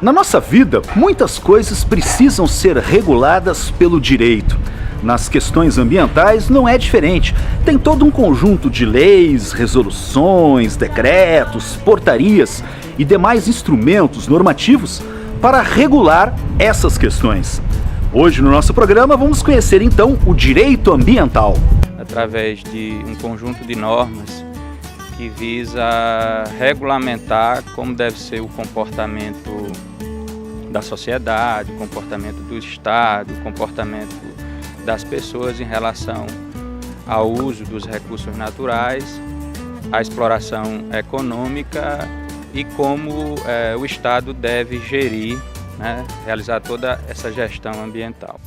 Na nossa vida, muitas coisas precisam ser reguladas pelo direito. Nas questões ambientais não é diferente. Tem todo um conjunto de leis, resoluções, decretos, portarias e demais instrumentos normativos para regular essas questões. Hoje no nosso programa vamos conhecer então o direito ambiental. Através de um conjunto de normas que visa regulamentar como deve ser o comportamento da sociedade, o comportamento do Estado, o comportamento das pessoas em relação ao uso dos recursos naturais, a exploração econômica e como o Estado deve gerir, realizar toda essa gestão ambiental.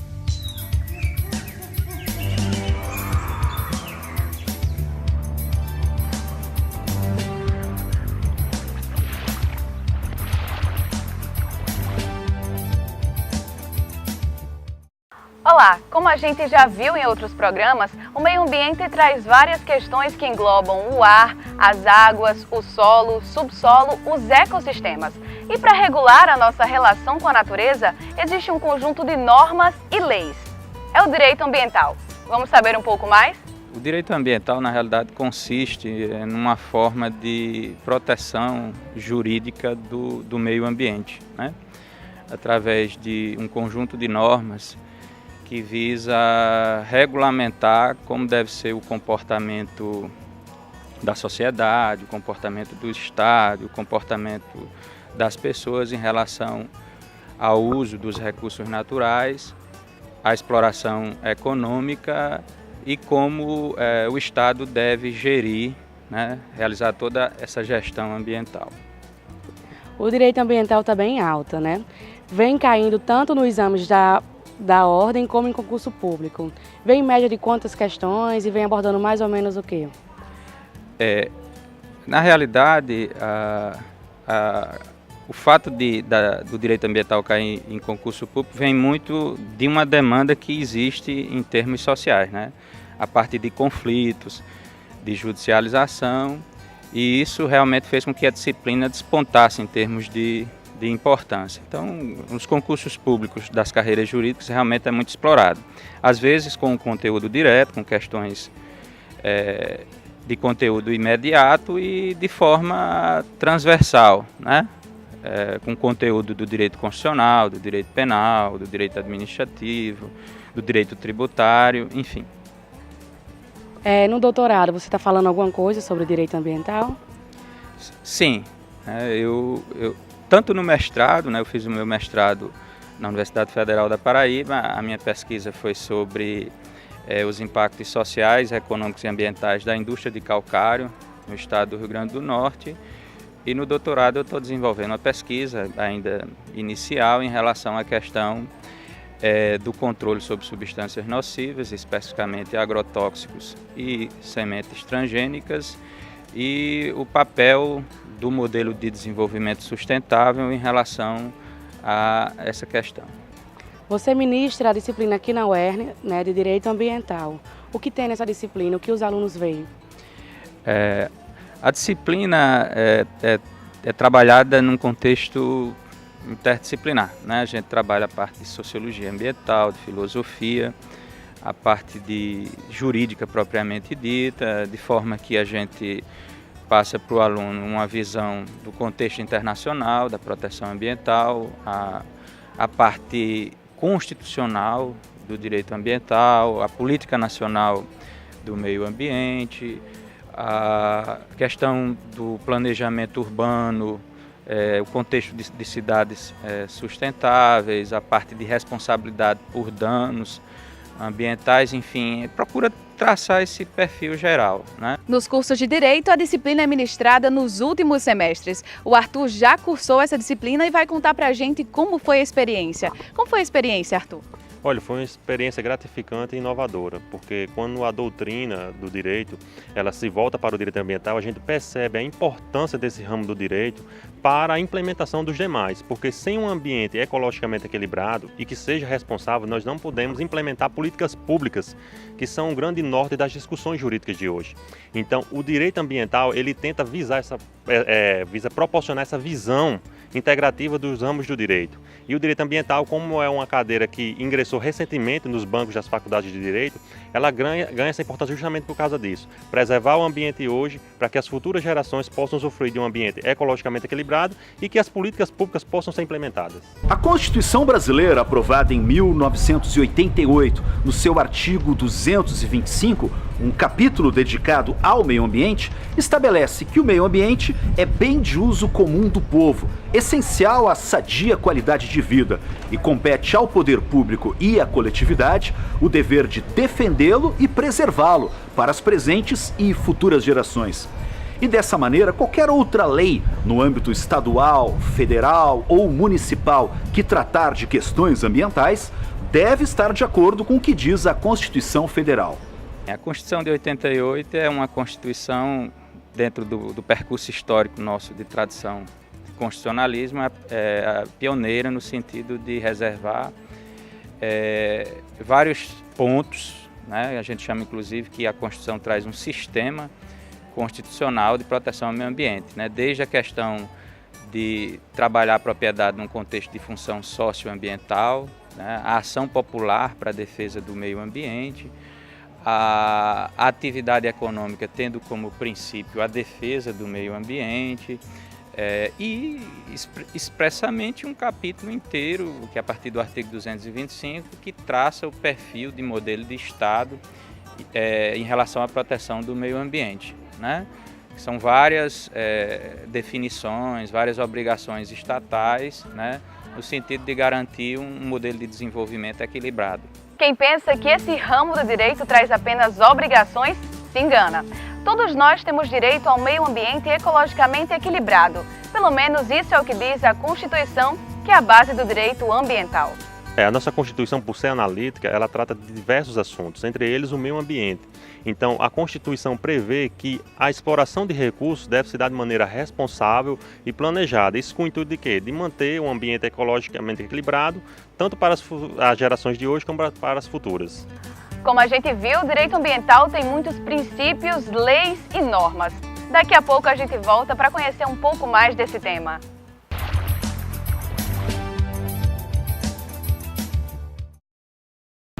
Olá! Como a gente já viu em outros programas, o meio ambiente traz várias questões que englobam o ar, as águas, o solo, o subsolo, os ecossistemas. E para regular a nossa relação com a natureza, existe um conjunto de normas e leis. É o direito ambiental. Vamos saber um pouco mais? O direito ambiental, na realidade, consiste numa forma de proteção jurídica do meio ambiente, através de um conjunto de normas que visa regulamentar como deve ser o comportamento da sociedade, o comportamento do Estado, o comportamento das pessoas em relação ao uso dos recursos naturais, a exploração econômica e como o Estado deve gerir, realizar toda essa gestão ambiental. O direito ambiental está bem alta, Vem caindo tanto nos exames da ordem como em concurso público. Vem em média de quantas questões e vem abordando mais ou menos o quê? Na realidade, o fato do direito ambiental cair em concurso público vem muito de uma demanda que existe em termos sociais, a partir de conflitos, de judicialização, e isso realmente fez com que a disciplina despontasse em termos de importância. Então, os concursos públicos das carreiras jurídicas realmente é muito explorado. Às vezes com conteúdo direto, com questões de conteúdo imediato e de forma transversal, com conteúdo do direito constitucional, do direito penal, do direito administrativo, do direito tributário, enfim. No doutorado, você está falando alguma coisa sobre o direito ambiental? Sim, tanto no mestrado, eu fiz o meu mestrado na Universidade Federal da Paraíba, a minha pesquisa foi sobre os impactos sociais, econômicos e ambientais da indústria de calcário no estado do Rio Grande do Norte, e no doutorado eu estou desenvolvendo uma pesquisa ainda inicial em relação à questão do controle sobre substâncias nocivas, especificamente agrotóxicos e sementes transgênicas, e o papel do modelo de desenvolvimento sustentável em relação a essa questão. Você ministra a disciplina aqui na UERN, de Direito Ambiental. O que tem nessa disciplina? O que os alunos veem? A disciplina é trabalhada num contexto interdisciplinar, A gente trabalha a parte de sociologia ambiental, de filosofia, a parte de jurídica propriamente dita, de forma que a gente passa para o aluno uma visão do contexto internacional, da proteção ambiental, a parte constitucional do direito ambiental, a política nacional do meio ambiente, a questão do planejamento urbano, o contexto de cidades sustentáveis, a parte de responsabilidade por danos ambientais, enfim, procura traçar esse perfil geral, Nos cursos de Direito, a disciplina é ministrada nos últimos semestres. O Arthur já cursou essa disciplina e vai contar pra gente como foi a experiência. Como foi a experiência, Arthur? Olha, foi uma experiência gratificante e inovadora, porque quando a doutrina do direito ela se volta para o direito ambiental, a gente percebe a importância desse ramo do direito para a implementação dos demais, porque sem um ambiente ecologicamente equilibrado e que seja responsável, nós não podemos implementar políticas públicas, que são o grande norte das discussões jurídicas de hoje. Então, o direito ambiental, ele tenta visa proporcionar essa visão integrativa dos ramos do direito. E o direito ambiental, como é uma cadeira que ingressou recentemente nos bancos das faculdades de direito, ela ganha essa importância justamente por causa disso. Preservar o ambiente hoje para que as futuras gerações possam usufruir de um ambiente ecologicamente equilibrado e que as políticas públicas possam ser implementadas. A Constituição Brasileira, aprovada em 1988, no seu artigo 225, um capítulo dedicado ao meio ambiente, estabelece que o meio ambiente é bem de uso comum do povo, essencial à sadia qualidade de vida, e compete ao poder público e à coletividade o dever de defendê-lo e preservá-lo para as presentes e futuras gerações. E dessa maneira, qualquer outra lei, no âmbito estadual, federal ou municipal, que tratar de questões ambientais, deve estar de acordo com o que diz a Constituição Federal. A Constituição de 88 é uma Constituição, dentro do percurso histórico nosso de tradição de constitucionalismo, é pioneira no sentido de reservar vários pontos, né? A gente chama inclusive que a Constituição traz um sistema constitucional de proteção ao meio ambiente, né? Desde a questão de trabalhar a propriedade num contexto de função socioambiental, né? A ação popular para a defesa do meio ambiente, a atividade econômica tendo como princípio a defesa do meio ambiente e expressamente um capítulo inteiro, que é a partir do artigo 225, que traça o perfil de modelo de Estado em relação à proteção do meio ambiente, né? São várias definições, várias obrigações estatais, né? No sentido de garantir um modelo de desenvolvimento equilibrado. Quem pensa que esse ramo do direito traz apenas obrigações, se engana. Todos nós temos direito ao meio ambiente ecologicamente equilibrado. Pelo menos isso é o que diz a Constituição, que é a base do direito ambiental. A nossa Constituição, por ser analítica, ela trata de diversos assuntos, entre eles o meio ambiente. Então, a Constituição prevê que a exploração de recursos deve se dar de maneira responsável e planejada. Isso com o intuito de quê? De manter um ambiente ecologicamente equilibrado, tanto para as gerações de hoje como para as futuras. Como a gente viu, o direito ambiental tem muitos princípios, leis e normas. Daqui a pouco a gente volta para conhecer um pouco mais desse tema.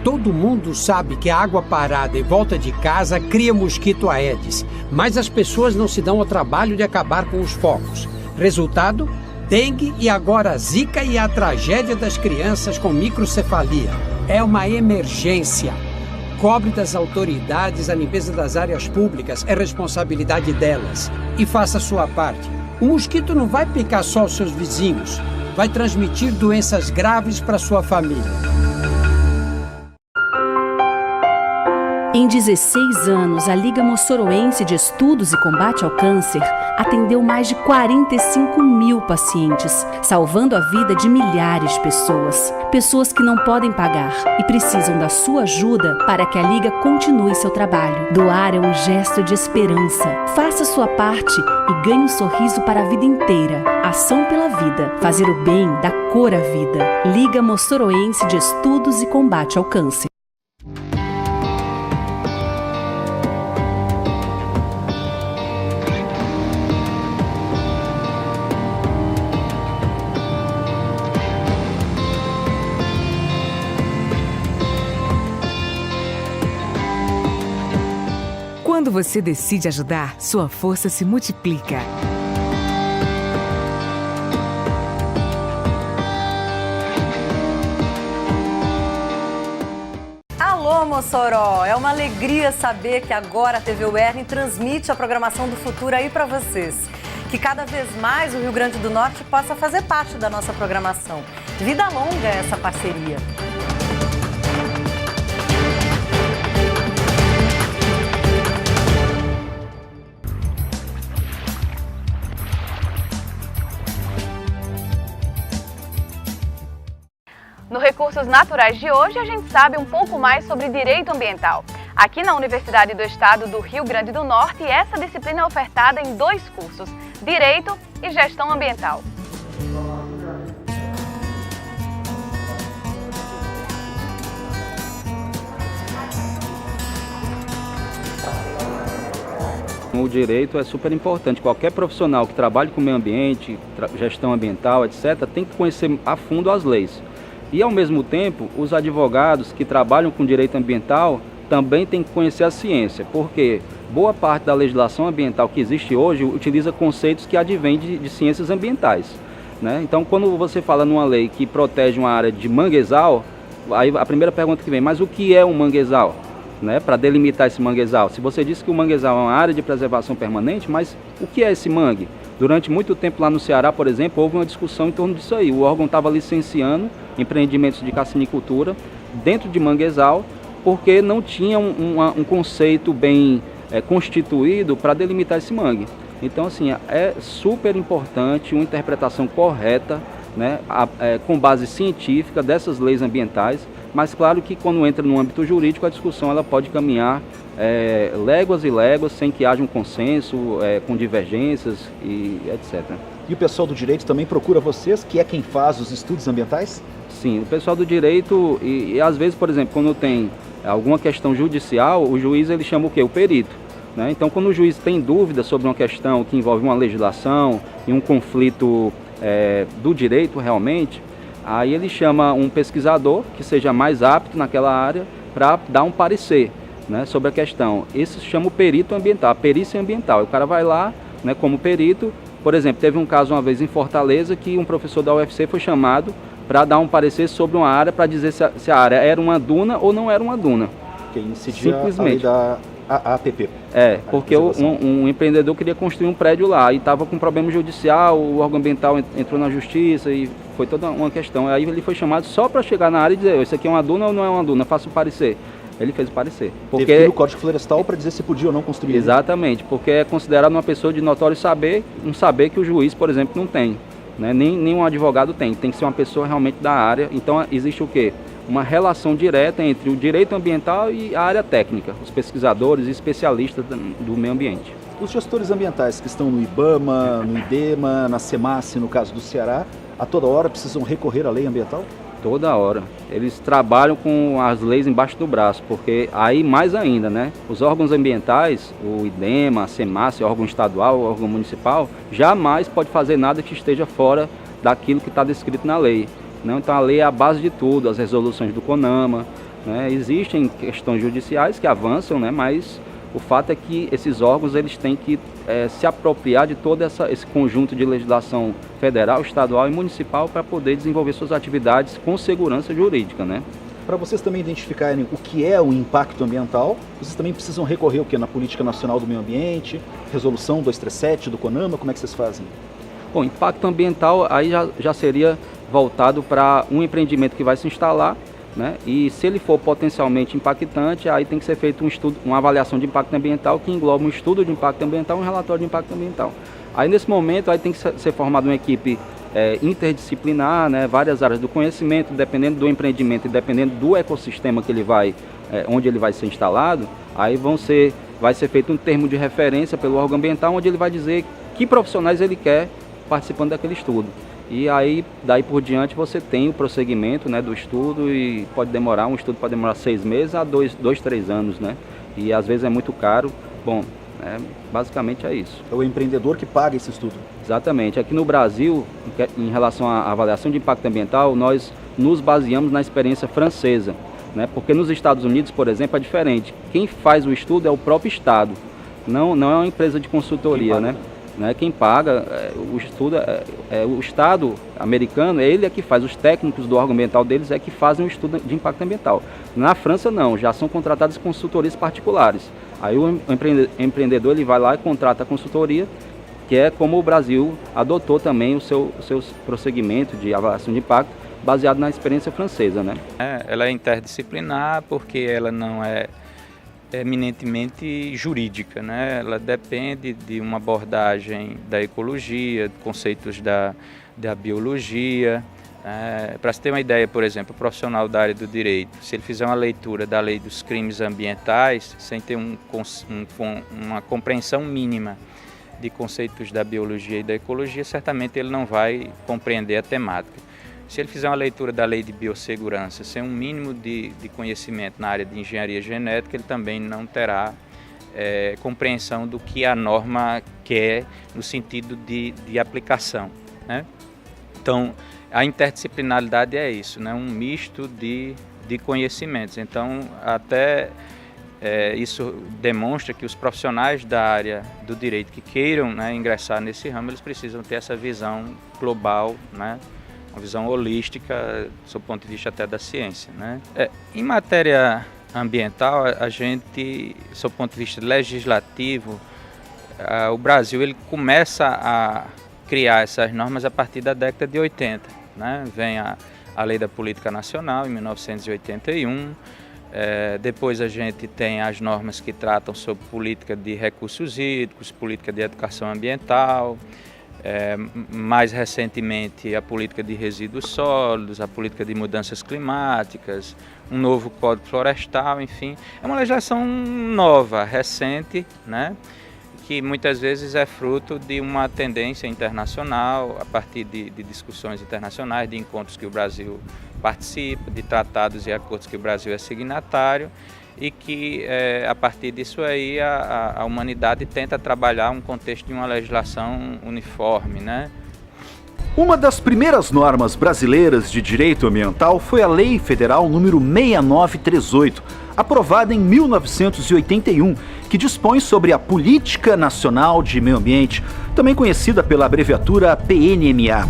Todo mundo sabe que a água parada em volta de casa cria mosquito Aedes, mas as pessoas não se dão ao trabalho de acabar com os focos. Resultado? Dengue e agora Zika e a tragédia das crianças com microcefalia. É uma emergência. Cobre das autoridades a limpeza das áreas públicas, é responsabilidade delas. E faça a sua parte. O mosquito não vai picar só os seus vizinhos, vai transmitir doenças graves para sua família. Em 16 anos, a Liga Moçoroense de Estudos e Combate ao Câncer atendeu mais de 45 mil pacientes, salvando a vida de milhares de pessoas. Pessoas que não podem pagar e precisam da sua ajuda para que a Liga continue seu trabalho. Doar é um gesto de esperança. Faça sua parte e ganhe um sorriso para a vida inteira. Ação pela vida. Fazer o bem dá cor à vida. Liga Moçoroense de Estudos e Combate ao Câncer. Quando você decide ajudar, sua força se multiplica. Alô, Mossoró! É uma alegria saber que agora a TV UERN transmite a programação do futuro aí para vocês. Que cada vez mais o Rio Grande do Norte possa fazer parte da nossa programação. Vida longa essa parceria! No Recursos Naturais de hoje, a gente sabe um pouco mais sobre direito ambiental. Aqui na Universidade do Estado do Rio Grande do Norte, essa disciplina é ofertada em 2 cursos, Direito e Gestão Ambiental. O direito é super importante. Qualquer profissional que trabalhe com meio ambiente, gestão ambiental, etc., tem que conhecer a fundo as leis. E, ao mesmo tempo, os advogados que trabalham com direito ambiental também têm que conhecer a ciência, porque boa parte da legislação ambiental que existe hoje utiliza conceitos que advêm de ciências ambientais, né? Então, quando você fala numa lei que protege uma área de manguezal, aí a primeira pergunta que vem, mas o que é um manguezal? Né, para delimitar esse manguezal. Se você disse que o manguezal é uma área de preservação permanente, mas o que é esse mangue? Durante muito tempo lá no Ceará, por exemplo, houve uma discussão em torno disso aí. O órgão estava licenciando empreendimentos de cassinicultura dentro de manguezal, porque não tinha um conceito bem constituído para delimitar esse mangue. Então, assim, é super importante uma interpretação correta, né, com base científica dessas leis ambientais. Mas claro que quando entra no âmbito jurídico, a discussão ela pode caminhar léguas e léguas sem que haja um consenso, com divergências e etc. E o pessoal do direito também procura vocês, que é quem faz os estudos ambientais? Sim, o pessoal do direito, e às vezes, por exemplo, quando tem alguma questão judicial, o juiz ele chama o quê? O perito. Né? Então, quando o juiz tem dúvida sobre uma questão que envolve uma legislação e um conflito do direito realmente, aí ele chama um pesquisador que seja mais apto naquela área para dar um parecer, né, sobre a questão. Esse se chama o perito ambiental, a perícia ambiental. O cara vai lá, né, como perito. Por exemplo, teve um caso uma vez em Fortaleza que um professor da UFC foi chamado para dar um parecer sobre uma área, para dizer se a área era uma duna ou não era uma duna. Que incidia simplesmente. A lei da APP. Porque um empreendedor queria construir um prédio lá e estava com problema judicial, o órgão ambiental entrou na justiça e foi toda uma questão. Aí ele foi chamado só para chegar na área e dizer, isso aqui é uma duna ou não é uma duna, faça o parecer. Ele fez o parecer. Teve que ir no Código Florestal para dizer se podia ou não construir. Exatamente, porque é considerado uma pessoa de notório saber, um saber que o juiz, por exemplo, não tem. Né? Nem um advogado tem que ser uma pessoa realmente da área. Então existe o quê? Uma relação direta entre o direito ambiental e a área técnica, os pesquisadores e especialistas do meio ambiente. Os gestores ambientais que estão no IBAMA, no IDEMA, na SEMASSE, no caso do Ceará, a toda hora precisam recorrer à lei ambiental? Toda hora. Eles trabalham com as leis embaixo do braço, porque aí mais ainda, né? Os órgãos ambientais, o IDEMA, a SEMASSE, o órgão estadual, o órgão municipal, jamais pode fazer nada que esteja fora daquilo que está descrito na lei. Não, então a lei é a base de tudo, as resoluções do CONAMA, né? Existem questões judiciais que avançam, né? Mas o fato é que esses órgãos eles têm que se apropriar de todo esse conjunto de legislação federal, estadual e municipal para poder desenvolver suas atividades com segurança jurídica, né? Para vocês também identificarem o que é o impacto ambiental, vocês também precisam recorrer o quê? Na Política Nacional do Meio Ambiente, Resolução 237 do CONAMA, como é que vocês fazem? Bom, impacto ambiental aí já seria voltado para um empreendimento que vai se instalar, né? E se ele for potencialmente impactante, aí tem que ser feito um estudo, uma avaliação de impacto ambiental que engloba um estudo de impacto ambiental e um relatório de impacto ambiental. Aí nesse momento aí tem que ser formada uma equipe interdisciplinar, né? Várias áreas do conhecimento, dependendo do empreendimento e dependendo do ecossistema que ele vai, onde ele vai ser instalado, aí vai ser feito um termo de referência pelo órgão ambiental, onde ele vai dizer que profissionais ele quer participando daquele estudo. E aí, daí por diante, você tem o prosseguimento, né, do estudo e um estudo pode demorar 6 meses a 2, 3 anos, né? E às vezes é muito caro. Bom, basicamente é isso. É o empreendedor que paga esse estudo? Exatamente. Aqui no Brasil, em relação à avaliação de impacto ambiental, nós nos baseamos na experiência francesa, né? Porque nos Estados Unidos, por exemplo, é diferente. Quem faz o estudo é o próprio Estado, não é uma empresa de consultoria, né? Quem paga o estudo o Estado americano, ele é que faz, os técnicos do órgão ambiental deles é que fazem o estudo de impacto ambiental. Na França não, já são contratadas consultorias particulares. Aí o empreendedor ele vai lá e contrata a consultoria, que é como o Brasil adotou também o seu prosseguimento de avaliação de impacto, baseado na experiência francesa, né? Ela é interdisciplinar porque ela não é eminentemente jurídica, né? Ela depende de uma abordagem da ecologia, de conceitos da biologia, Para se ter uma ideia, por exemplo, o profissional da área do direito, se ele fizer uma leitura da lei dos crimes ambientais, sem ter uma compreensão mínima de conceitos da biologia e da ecologia, certamente ele não vai compreender a temática. Se ele fizer uma leitura da lei de biossegurança, sem um mínimo de conhecimento na área de engenharia genética, ele também não terá compreensão do que a norma quer no sentido de aplicação, né? Então, a interdisciplinaridade é isso, né? Um misto de conhecimentos. Então, até isso demonstra que os profissionais da área do direito que queiram, né, ingressar nesse ramo, eles precisam ter essa visão global, né? Uma visão holística, do ponto de vista até da ciência, né? Em matéria ambiental, a gente, do ponto de vista legislativo, o Brasil ele começa a criar essas normas a partir da década de 80, né? Vem a Lei da Política Nacional, em 1981, depois a gente tem as normas que tratam sobre política de recursos hídricos, política de educação ambiental, mais recentemente a política de resíduos sólidos, a política de mudanças climáticas, um novo Código Florestal, enfim. É uma legislação nova, recente, né? Que muitas vezes é fruto de uma tendência internacional, a partir de discussões internacionais, de encontros que o Brasil participa, de tratados e acordos que o Brasil é signatário, e que a partir disso aí a humanidade tenta trabalhar um contexto de uma legislação uniforme, né? Uma das primeiras normas brasileiras de direito ambiental foi a Lei Federal número 6938, aprovada em 1981, que dispõe sobre a Política Nacional de Meio Ambiente, também conhecida pela abreviatura PNMA.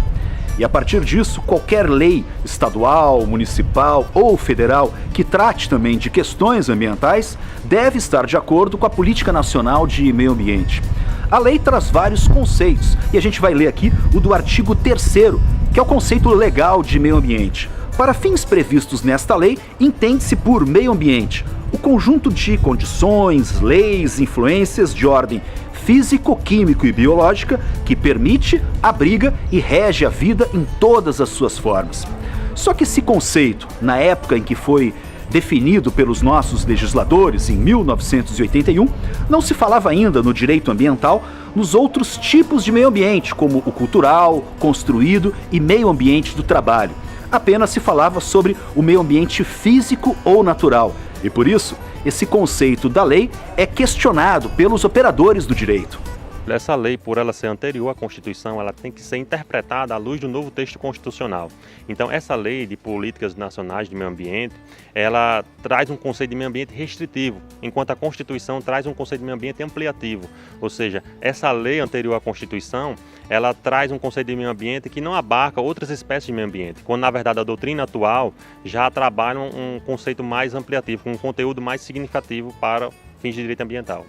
E a partir disso, qualquer lei estadual, municipal ou federal que trate também de questões ambientais deve estar de acordo com a Política Nacional de Meio Ambiente. A lei traz vários conceitos e a gente vai ler aqui o do artigo 3º, que é o conceito legal de meio ambiente. Para fins previstos nesta lei, entende-se por meio ambiente o conjunto de condições, leis, influências de ordem físico, químico e biológica que permite, abriga e rege a vida em todas as suas formas. Só que esse conceito, na época em que foi definido pelos nossos legisladores, em 1981, não se falava ainda no direito ambiental nos outros tipos de meio ambiente, como o cultural, construído e meio ambiente do trabalho. Apenas se falava sobre o meio ambiente físico ou natural. E por isso, esse conceito da lei é questionado pelos operadores do direito. Essa lei, por ela ser anterior à Constituição, ela tem que ser interpretada à luz do novo texto constitucional. Então, essa lei de políticas nacionais de meio ambiente, ela traz um conceito de meio ambiente restritivo, enquanto a Constituição traz um conceito de meio ambiente ampliativo. Ou seja, essa lei anterior à Constituição, ela traz um conceito de meio ambiente que não abarca outras espécies de meio ambiente, quando, na verdade, a doutrina atual já trabalha um conceito mais ampliativo, com um conteúdo mais significativo para fins de direito ambiental.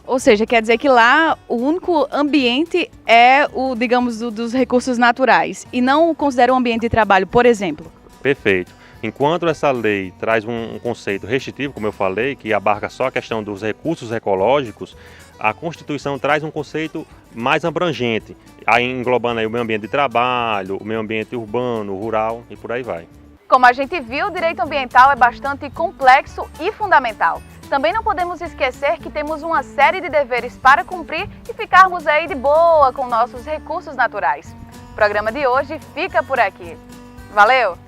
Ou seja, quer dizer que lá o único ambiente é o, digamos, dos recursos naturais e não considera um ambiente de trabalho, por exemplo? Perfeito. Enquanto essa lei traz um conceito restritivo, como eu falei, que abarca só a questão dos recursos ecológicos, a Constituição traz um conceito mais abrangente, aí englobando aí o meio ambiente de trabalho, o meio ambiente urbano, rural e por aí vai. Como a gente viu, o direito ambiental é bastante complexo e fundamental. Também não podemos esquecer que temos uma série de deveres para cumprir e ficarmos aí de boa com nossos recursos naturais. O programa de hoje fica por aqui. Valeu!